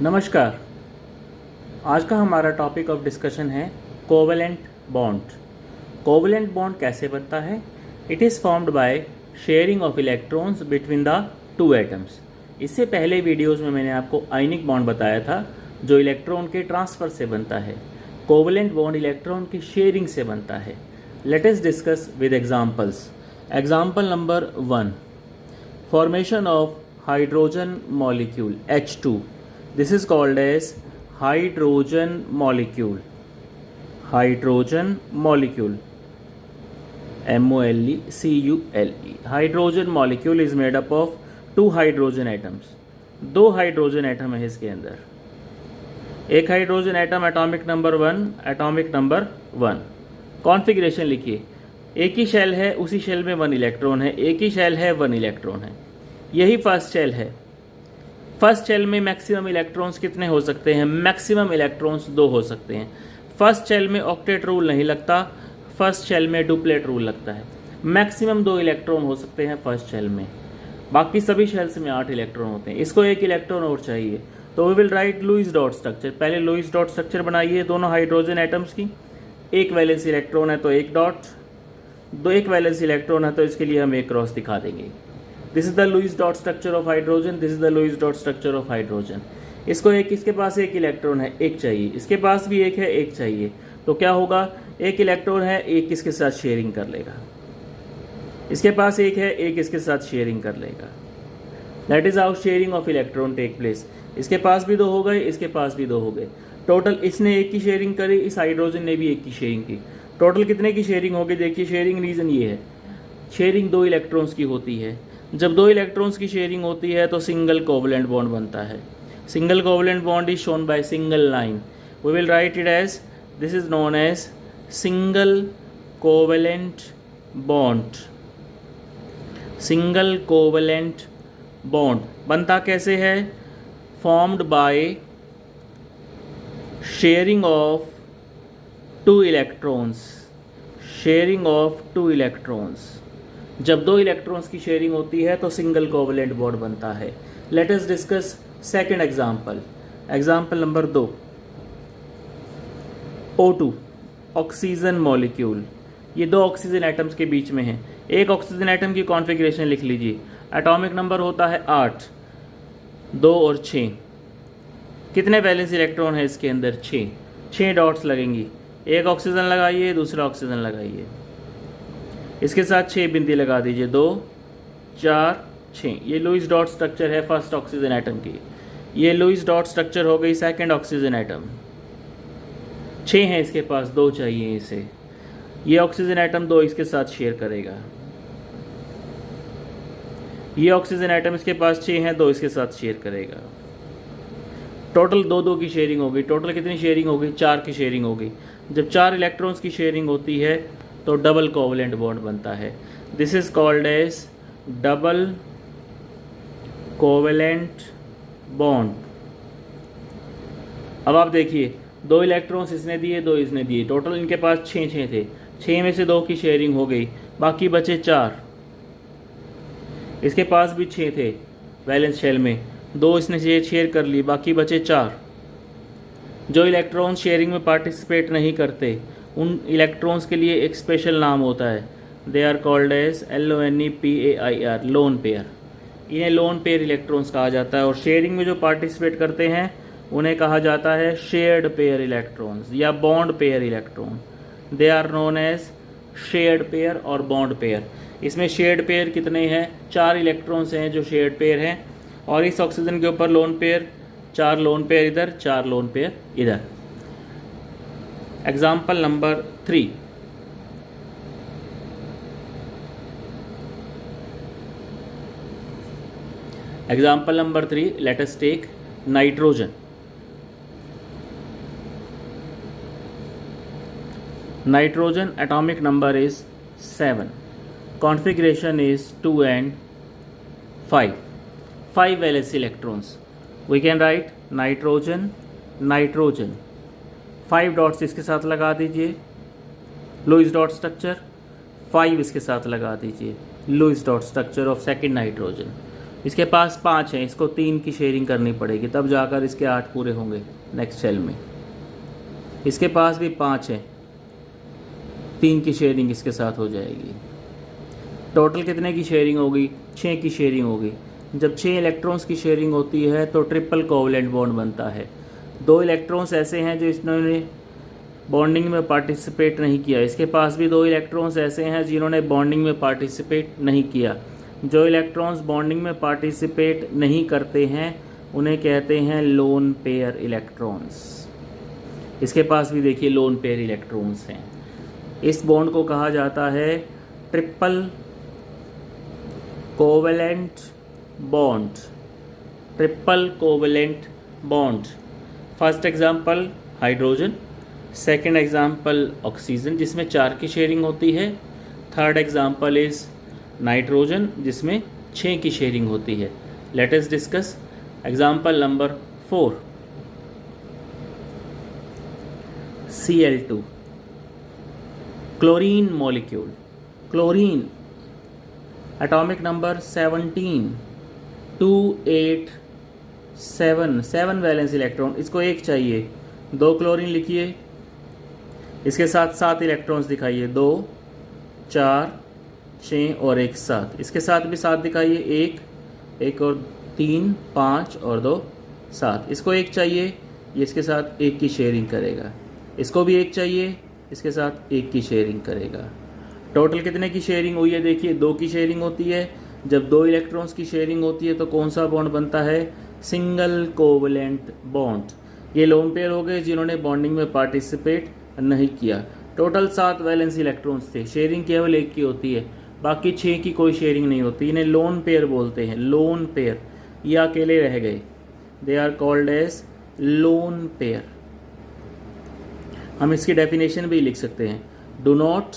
नमस्कार। आज का हमारा टॉपिक ऑफ डिस्कशन है कोवेलेंट बॉन्ड। कोवेलेंट बॉन्ड कैसे बनता है? It is formed by sharing of electrons between the two atoms. इससे पहले वीडियोस में मैंने आपको आयनिक बॉन्ड बताया था जो इलेक्ट्रॉन के ट्रांसफ़र से बनता है। कोवेलेंट बॉन्ड इलेक्ट्रॉन की शेयरिंग से बनता है। Late us discuss with examples. Example number 1, formation of hydrogen molecule H2. This is called as hydrogen molecule. Hydrogen molecule. MOLECULE. Hydrogen molecule is made up of 2 hydrogen atoms. 2 hydrogen atom है इसके अंदर। एक hydrogen atom atomic number 1, atomic number 1। Configuration लिखिए। एक ही shell है, उसी shell में 1 electron है। एक ही शेल है, 1 इलेक्ट्रॉन है। यही फर्स्ट शेल है। फर्स्ट शेल में मैक्सिमम इलेक्ट्रॉन्स कितने हो सकते हैं? मैक्सिमम इलेक्ट्रॉन्स 2 हो सकते हैं। फर्स्ट शेल में ऑक्टेट रूल नहीं लगता, फर्स्ट शेल में डुप्लेट रूल लगता है। मैक्सिमम 2 इलेक्ट्रॉन हो सकते हैं फर्स्ट शेल में। बाकी सभी शेल्स में 8 इलेक्ट्रॉन होते हैं। इसको 1 इलेक्ट्रॉन और चाहिए, तो we will write Lewis dot structure. पहले लुईस डॉट स्ट्रक्चर बनाइए दोनों हाइड्रोजन एटम्स की। एक वैलेंस इलेक्ट्रॉन है तो एक डॉट, दो एक वैलेंस इलेक्ट्रॉन है तो इसके लिए हम एक क्रॉस दिखा देंगे। This is the Lewis dot structure of hydrogen, this is the Lewis dot structure of hydrogen. इसको एक, इसके पास एक इलेक्ट्रॉन है, एक चाहिए। इसके पास भी एक है, एक चाहिए। तो क्या होगा? एक इलेक्ट्रॉन है, एक इसके साथ शेयरिंग कर लेगा। इसके पास एक है, एक इसके साथ शेयरिंग कर लेगा। That is how sharing of electron take place. इसके पास भी 2 हो गए, इसके पास भी 2 हो गए। टोटल इसने एक की शेयरिंग करी, इस हाइड्रोजन ने भी एक की शेयरिंग की। टोटल कितने की शेयरिंग होगी? देखिए, शेयरिंग रीजन ये है, शेयरिंग 2 इलेक्ट्रॉन्स की होती है। जब 2 इलेक्ट्रॉन्स की शेयरिंग होती है तो सिंगल कोवेलेंट बॉन्ड बनता है। Single covalent bond is shown by single line. We will write it as, this is known as single covalent bond. Single covalent bond बनता कैसे है? Formed by sharing of 2 electrons. Sharing of 2 electrons. जब 2 electrons की sharing होती है तो single covalent bond बनता है। Late us discuss second example. Example number 2, O2 oxygen molecule. ये 2 ऑक्सीजन एटम्स के बीच में है। एक ऑक्सीजन एटम की कॉन्फ़िगरेशन लिख लीजिए। एटॉमिक नंबर होता है 8, 2 और 6। कितने वैलेंस इलेक्ट्रॉन है इसके अंदर? 6 डॉट्स लगेंगी। एक ऑक्सीजन लगाइए, दूसरा ऑक्सीजन लगाइए। इसके साथ 6 बिंदी लगा दीजिए। 2, 4, 6। ये लुईस डॉट स्ट्रक्चर है फर्स्ट ऑक्सीजन एटम की। ये लुईस डॉट स्ट्रक्चर हो गई सेकंड ऑक्सीजन एटम। 6 है इसके पास, 2 चाहिए इसे। ये ऑक्सीजन एटम 2 इसके साथ शेयर करेगा। ये ऑक्सीजन एटम इसके पास 6 है, 2 इसके साथ शेयर करेगा। टोटल 2-2 की शेयरिंग होगी। टोटल कितनी शेयरिंग होगी? 4 की शेयरिंग होगी। जब 4 इलेक्ट्रॉन्स की शेयरिंग होती है तो डबल कोवेलेंट बॉन्ड बनता है। This is called as double covalent bond. अब आप देखिए, 2 इलेक्ट्रॉन्स इसने दिए, 2 इसने दिए। टोटल इनके पास 6 थे। 6 में से 2 की शेयरिंग हो गई, बाकी बचे 4। इसके पास भी 6 थे वैलेंस शेल में, 2 इसने शेयर कर ली, बाकी बचे 4। जो इलेक्ट्रॉन शेयरिंग में पार्टिसिपेट नहीं करते उन इलेक्ट्रॉन्स के लिए एक स्पेशल नाम होता है। They are called as LONEPAIR, lone pair. इन्हें लोन पेयर इलेक्ट्रॉन्स कहा जाता है। और शेयरिंग में जो पार्टिसिपेट करते हैं उन्हें कहा जाता है शेयर्ड पेयर इलेक्ट्रॉन्स या bond pair electron. They are known as shared pair और बॉन्ड पेयर। इसमें शेयर्ड पेयर कितने हैं? 4 इलेक्ट्रॉन्स हैं जो शेयर्ड पेयर हैं। और इस ऑक्सीजन के ऊपर लोन पेयर, 4 लोन पेयर इधर, 4 लोन पेयर इधर। Example number 3, example number 3, let us take nitrogen. Nitrogen atomic number is 7, configuration is 2 and 5, 5 valence electrons. We can write nitrogen, nitrogen. 5 dots इसके साथ लगा दीजिए, लुईस डॉट स्ट्रक्चर। 5 इसके साथ लगा दीजिए, Lewis dot structure of second nitrogen. इसके पास 5 हैं, इसको 3 की शेयरिंग करनी पड़ेगी तब जाकर इसके 8 पूरे होंगे नेक्स्ट सेल में। इसके पास भी 5 हैं, 3 की शेयरिंग इसके साथ हो जाएगी। टोटल कितने की शेयरिंग होगी? 6 की शेयरिंग होगी। जब 6 इलेक्ट्रॉन्स की शेयरिंग होती है तो ट्रिपल कोवलेंट बॉन्ड बनता है। 2 इलेक्ट्रॉन्स ऐसे हैं जो इन्होंने बॉन्डिंग में पार्टिसिपेट नहीं किया। इसके पास भी 2 इलेक्ट्रॉन्स ऐसे हैं जिन्होंने बॉन्डिंग में पार्टिसिपेट नहीं किया। जो इलेक्ट्रॉन्स बॉन्डिंग में पार्टिसिपेट नहीं करते हैं उन्हें कहते हैं लोन पेयर इलेक्ट्रॉन्स। इसके पास भी देखिए लोन पेयर इलेक्ट्रॉन्स हैं। इस बॉन्ड को कहा जाता है triple covalent bond. Triple covalent bond. First example hydrogen, second example oxygen जिसमें 4 की शेयरिंग होती है, थर्ड एग्जांपल इज नाइट्रोजन जिसमें 6 की शेयरिंग होती है। Late us discuss example number 4 Cl2 chlorine molecule. Chlorine atomic number 17 287 7 valence electron. इसको 1 चाहिए, 2 क्लोरीन लिखिए, इसके साथ 7 इलेक्ट्रॉन्स दिखाइए, 2 4 6 और 1 7। इसके साथ भी 7 दिखाइए, 1 और 3 5 और 2 7। इसको 1 चाहिए, ये इसके साथ 1 की शेयरिंग करेगा। इसको भी 1 चाहिए, इसके साथ 1 की शेयरिंग करेगा। टोटल कितने की शेयरिंग हुई है? देखिए 2 की शेयरिंग होती है। जब 2 इलेक्ट्रॉन्स की शेयरिंग होती है तो कौन सा बॉन्ड बनता है? Single covalent bond. ये लोन पेयर हो गए जिन्होंने बॉन्डिंग में पार्टिसिपेट नहीं किया। टोटल 7 वैलेंस इलेक्ट्रॉन्स थे, शेयरिंग केवल 1 की होती है, बाकी 6 की कोई शेयरिंग नहीं होती। इन्हें लोन पेयर बोलते हैं। लोन पेयर, ये अकेले रह गए, they are called as lone pair. हम इसकी डेफिनेशन भी लिख सकते हैं, do not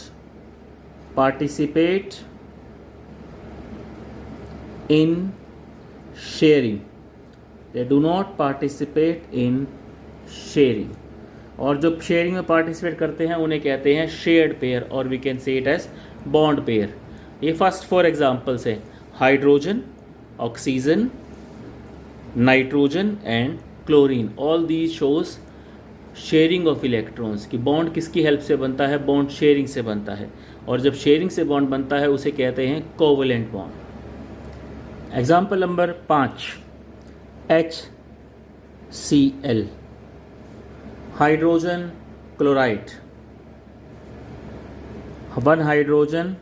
participate in sharing. They do not participate in sharing. और जो शेयरिंग में पार्टिसिपेट करते हैं उन्हें कहते हैं शेयर्ड पेयर, और we can say it as bond pair. ये फर्स्ट 4 एग्जांपल्स हैं, hydrogen, oxygen, nitrogen and chlorine. All these shows sharing of electrons की बॉन्ड किसकी हेल्प से बनता है? बॉन्ड शेयरिंग से बनता है, और जब शेयरिंग से बॉन्ड बनता है उसे कहते हैं covalent bond. Example number 5 HCl hydrogen chloride. 1 hydrogen,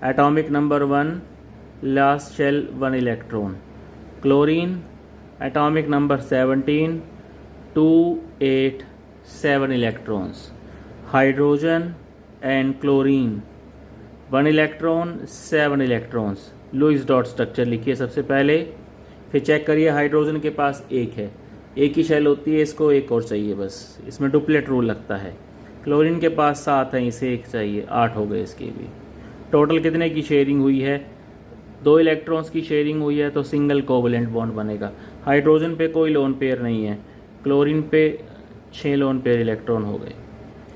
atomic number 1, last shell 1 electron. Chlorine atomic number 17 287 electrons. Hydrogen and chlorine 1 electron 7 electrons. Lewis dot structure लिखिए सबसे पहले, फिर चेक करिए हाइड्रोजन के पास 1 है, 1 ही शेल होती है, इसको 1 और चाहिए बस, इसमें डुप्लेट रूल लगता है। क्लोरीन के पास 7 है, इसे 1 चाहिए, 8 हो गए इसके भी। टोटल कितने की शेयरिंग हुई है? 2 इलेक्ट्रॉन्स की शेयरिंग हुई है तो सिंगल कोवेलेंट बॉन्ड बनेगा। हाइड्रोजन पे कोई लोन पेयर नहीं है, क्लोरीन पे 6 लोन पेयर इलेक्ट्रॉन हो गए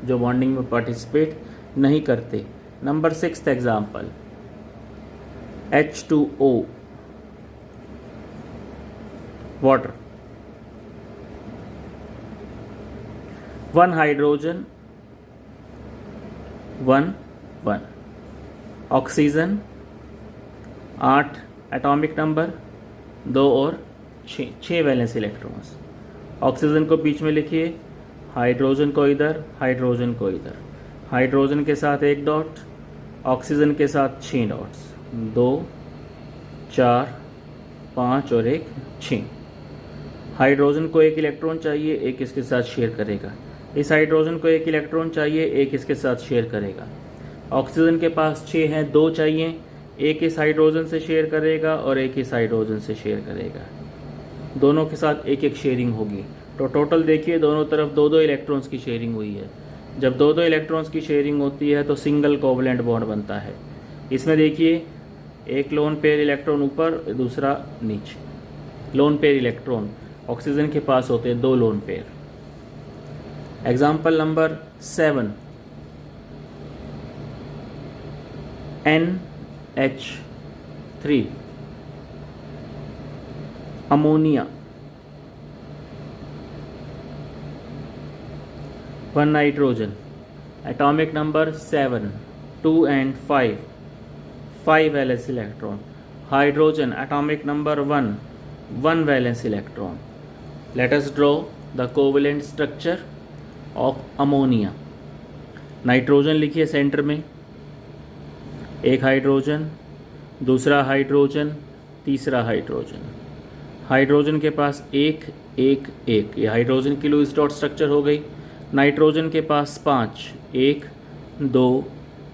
जो बॉन्डिंग में पार्टिसिपेट नहीं करते। Number 6 example H2O water. 1 hydrogen 1 oxygen 8 atomic number, 2 और 6 वैलेंस इलेक्ट्रॉन्स। ऑक्सीजन को बीच में लिखिए, हाइड्रोजन को इधर, हाइड्रोजन को इधर। हाइड्रोजन के साथ 1 डॉट, ऑक्सीजन के साथ 6 डॉट्स, 2 4 5 और 1 6। हाइड्रोजन को 1 इलेक्ट्रॉन चाहिए, 1 इसके साथ शेयर करेगा। इस हाइड्रोजन को 1 इलेक्ट्रॉन चाहिए, 1 इसके साथ शेयर करेगा। ऑक्सीजन के पास 6 हैं, 2 चाहिए, 1 इस हाइड्रोजन से शेयर करेगा और 1 इस हाइड्रोजन से शेयर करेगा। दोनों के साथ 1 शेयरिंग होगी। तो टोटल देखिए दोनों तरफ 2 इलेक्ट्रॉन्स की शेयरिंग हुई है। जब 2 इलेक्ट्रॉन्स की शेयरिंग होती है तो सिंगल कोवेलेंट बॉन्ड बनता है। इसमें देखिए 1 लोन पेयर इलेक्ट्रॉन ऊपर, दूसरा नीचे। लोन पेयर इलेक्ट्रॉन ऑक्सीजन के पास होते हैं 2 lone pair. Example number 7 NH3 ammonia, 1 nitrogen, atomic number 7, 2 and 5, 5 valence electron. Hydrogen, atomic number 1, 1 valence electron. Let us draw the covalent structure of ammonia. Nitrogen लिखिए centre में, एक hydrogen, दूसरा hydrogen, तीसरा hydrogen. Hydrogen के पास एक एक एक, ये हाइड्रोजन की लुईस डॉट स्ट्रक्चर हो गई। नाइट्रोजन के पास 5, 1 2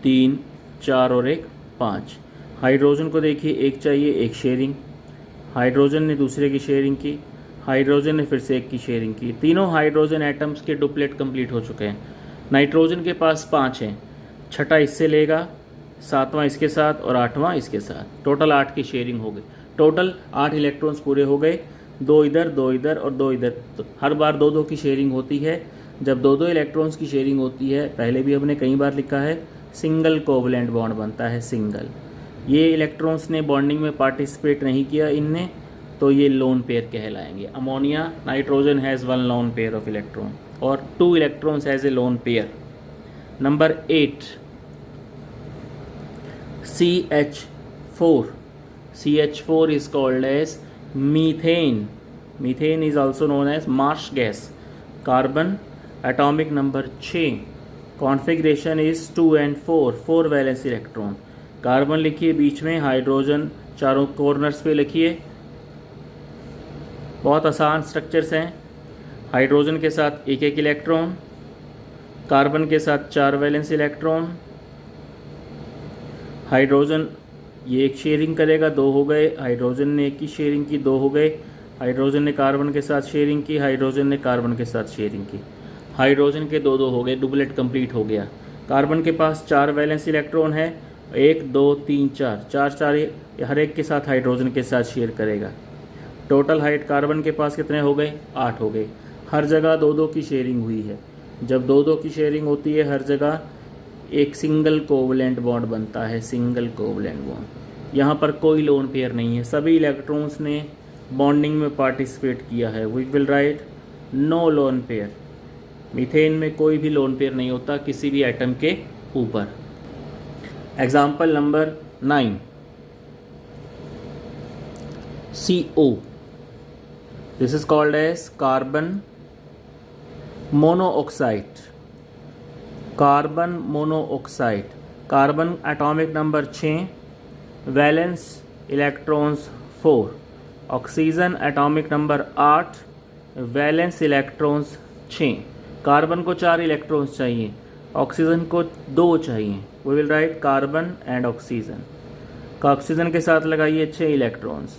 3 4 और 1 5। हाइड्रोजन को देखिए एक चाहिए, एक शेयरिंग। हाइड्रोजन ने दूसरे की शेयरिंग की, हाइड्रोजन ने फिर से एक की शेयरिंग की। तीनों हाइड्रोजन एटम्स के डुप्लेट कंप्लीट हो चुके हैं। नाइट्रोजन के पास 5 हैं, छठा इससे लेगा, 7वां इसके साथ और 8वां इसके साथ। टोटल 8 की शेयरिंग हो गई। टोटल 8 इलेक्ट्रॉन्स पूरे हो गए, 2 इधर 2 इधर और 2 इधर। तो हर बार 2-2 की शेयरिंग होती है। जब 2-2 इलेक्ट्रॉन्स की शेयरिंग होती है, पहले भी हमने कई बार लिखा है, सिंगल कोवलेंट बॉन्ड बनता है, सिंगल। ये इलेक्ट्रॉन्स ने बॉन्डिंग में पार्टिसिपेट नहीं किया इनने, तो ये लोन पेयर कहलाएंगे। Ammonia, nitrogen has 1 lone pair of electron और 2 electrons has a lone pair. Number 8, CH4. CH4 is called as methane. Methane is also known as marsh gas. Carbon, atomic number 6. Configuration is 2 and 4, 4 valence electron. Carbon लिखिए बीच में, hydrogen चारों corners पे लिखिए। बहुत आसान structures हैं। Hydrogen के साथ एक एक इलेक्ट्रॉन, कार्बन के साथ 4 वैलेंस इलेक्ट्रॉन। हाइड्रोजन ये एक शेयरिंग करेगा, 2 हो गए। हाइड्रोजन ने एक की शेयरिंग की, 2 हो गए। हाइड्रोजन ने कार्बन के साथ शेयरिंग की, हाइड्रोजन ने कार्बन के साथ शेयरिंग की। हाइड्रोजन के 2-2 हो गए, डुप्लेट कंप्लीट हो गया। कार्बन के पास 4 वैलेंस इलेक्ट्रॉन है, 1 2 3 4, 4 हर एक के साथ हाइड्रोजन के साथ शेयर करेगा। टोटल हाइट कार्बन के पास कितने हो गए? 8 हो गए। हर जगह 2-2 की शेयरिंग हुई है। जब 2-2 की शेयरिंग होती है हर जगह, एक सिंगल कोवलेंट बॉन्ड बनता है, सिंगल कोवलेंट बॉन्ड। यहाँ पर कोई लोन पेयर नहीं है, सभी इलेक्ट्रॉन्स ने बॉन्डिंग में पार्टिसिपेट किया है। We will write no lone pair. Methane में कोई भी लोन पेयर नहीं होता किसी भी एटम के ऊपर। Example number 9, CO. This is called as carbon monoxide. Carbon monoxide. Carbon atomic number 6, valence electrons 4। Oxygen atomic number 8, valence electrons 6। Carbon को 4 इलेक्ट्रॉन्स चाहिए, ऑक्सीजन को 2 चाहिए। We will write carbon and oxygen. का oxygen के साथ लगाइए 6 electrons,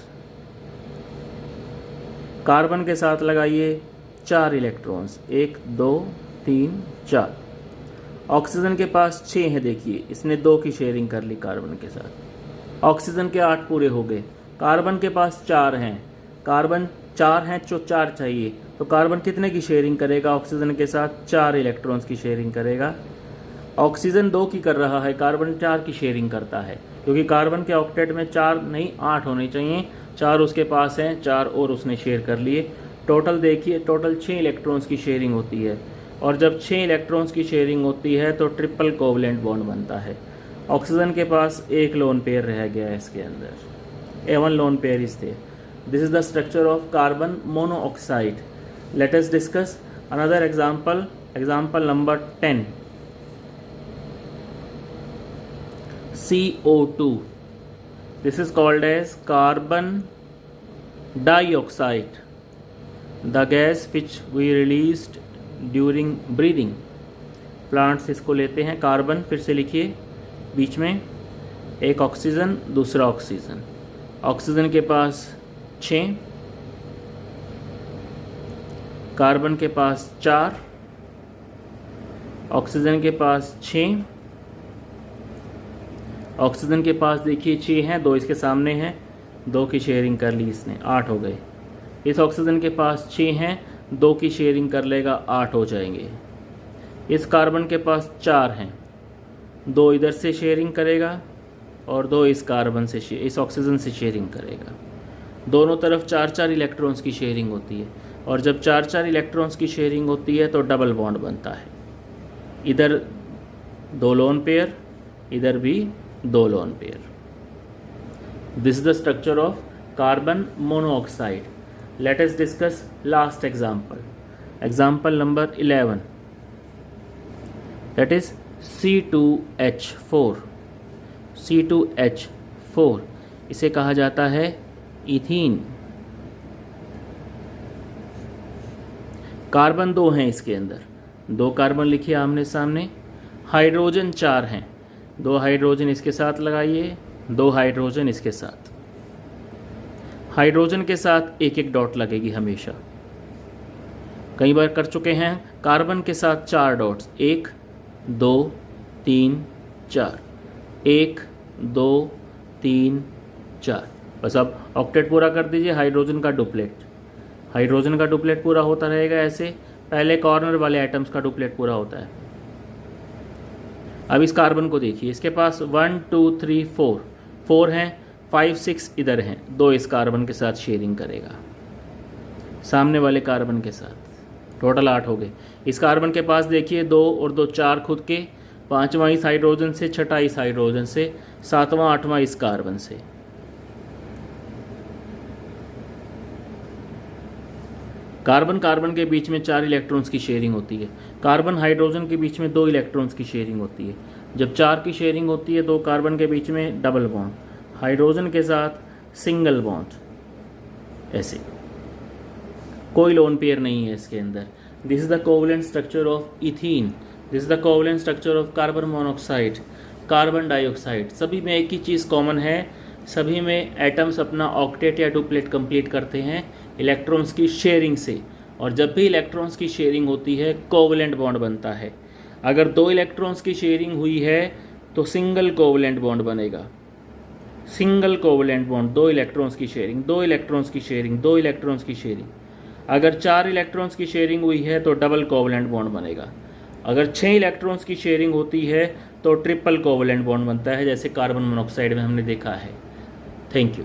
carbon के साथ लगाइए 4 इलेक्ट्रॉन्स, 1 2 3 4। ऑक्सीजन के पास 6 है, देखिए इसने 2 की शेयरिंग कर ली कार्बन के साथ। ऑक्सीजन के 8 पूरे हो गए। कार्बन के पास 4 हैं, कार्बन 4 हैं जो 4 चाहिए, तो कार्बन कितने की शेयरिंग करेगा? ऑक्सीजन के साथ 4 इलेक्ट्रॉन्स की शेयरिंग करेगा। ऑक्सीजन 2 की कर रहा है, कार्बन 4 की शेयरिंग करता है, क्योंकि कार्बन के ऑक्टेट में 4 नहीं 8 होने चाहिए। 4 उसके पास हैं, 4 और उसने शेयर कर लिए। टोटल देखिए, टोटल 6 इलेक्ट्रॉन्स की शेयरिंग होती है, और जब 6 इलेक्ट्रॉन्स की शेयरिंग होती है तो ट्रिपल कोवलेंट बॉन्ड बनता है। ऑक्सीजन के पास एक लोन पेयर रह गया है इसके अंदर, A1 lone pair is there. This is the structure of carbon monoxide. Let us discuss another example, example number 10, CO2. This is called as carbon dioxide, the gas which we released during breathing. Plants इसको लेते हैं। Carbon फिर से लिखिए बीच में, एक oxygen दूसरा oxygen. Oxygen के पास 6, कार्बन के पास 4, ऑक्सीजन के पास 6, ऑक्सीजन के पास देखिए 6 हैं, 2 इसके सामने हैं, 2 की शेयरिंग कर ली इसने, 8 हो गए। इस ऑक्सीजन के पास 6 हैं, 2 की शेयरिंग कर लेगा, 8 हो जाएंगे। इस कार्बन के पास 4 हैं, 2 इधर से शेयरिंग करेगा और 2 इस कार्बन से इस ऑक्सीजन से शेयरिंग करेगा। दोनों तरफ 4-4 इलेक्ट्रॉन्स की शेयरिंग होती है, और जब 4-4 इलेक्ट्रॉन्स की शेयरिंग होती है तो डबल बॉन्ड बनता है। इधर 2 लोन पेयर, इधर भी 2 lone pair. This is the structure of carbon monoxide. Let us discuss last example, example number 11, that is C2H4। C2H4 इसे कहा जाता है इथीन। कार्बन 2 हैं इसके अंदर, 2 कार्बन लिखिए आमने सामने, हाइड्रोजन 4 हैं, 2 हाइड्रोजन इसके साथ लगाइए, 2 हाइड्रोजन इसके साथ। हाइड्रोजन के साथ एक एक डॉट लगेगी हमेशा, कई बार कर चुके हैं। कार्बन के साथ 4 डॉट्स, 1 2 3 4, 1 2 3 4। बस अब ऑक्टेट पूरा कर दीजिए। हाइड्रोजन का डुप्लेट, हाइड्रोजन का डुप्लेट पूरा होता रहेगा ऐसे, पहले कॉर्नर वाले एटम्स का डुप्लेट पूरा होता है। अब इस कार्बन को देखिए, इसके पास 1 2 3 4 हैं, 5 6 इधर हैं, 2 इस कार्बन के साथ शेयरिंग करेगा, सामने वाले कार्बन के साथ, टोटल 8 हो गए। इस कार्बन के पास देखिए 2 और 2 4 खुद के, 5वां इस हाइड्रोजन से, 6ठा इस हाइड्रोजन से, 7वां 8वां इस कार्बन से। कार्बन कार्बन के बीच में 4 इलेक्ट्रॉन्स की शेयरिंग होती है, कार्बन हाइड्रोजन के बीच में 2 इलेक्ट्रॉन्स की शेयरिंग होती है। जब 4 की शेयरिंग होती है, 2 कार्बन के बीच में डबल बॉन्ड, हाइड्रोजन के साथ सिंगल बॉन्ड, ऐसे कोई लोन पेयर नहीं है इसके अंदर। This is the covalent structure of ethene, this is the covalent structure of carbon monoxide, carbon dioxide. सभी में एक ही चीज़ कॉमन है, सभी में एटम्स अपना ऑक्टेट या डुप्लेट कंप्लीट करते हैं इलेक्ट्रॉन्स की शेयरिंग से, और जब भी इलेक्ट्रॉन्स की शेयरिंग होती है कोवलेंट बॉन्ड बनता है। अगर 2 इलेक्ट्रॉन्स की शेयरिंग हुई है तो सिंगल कोवलेंट बॉन्ड बनेगा, सिंगल कोवलेंट बॉन्ड, 2 इलेक्ट्रॉन्स की शेयरिंग, 2 इलेक्ट्रॉन्स की शेयरिंग, 2 इलेक्ट्रॉन्स की शेयरिंग। अगर 4 इलेक्ट्रॉन्स की शेयरिंग हुई है तो डबल कोवलेंट बॉन्ड बनेगा। अगर 6 इलेक्ट्रॉन्स की शेयरिंग होती है तो ट्रिपल कोवलेंट बॉन्ड बनता है, जैसे कार्बन मोनोऑक्साइड में हमने देखा है। Thank you.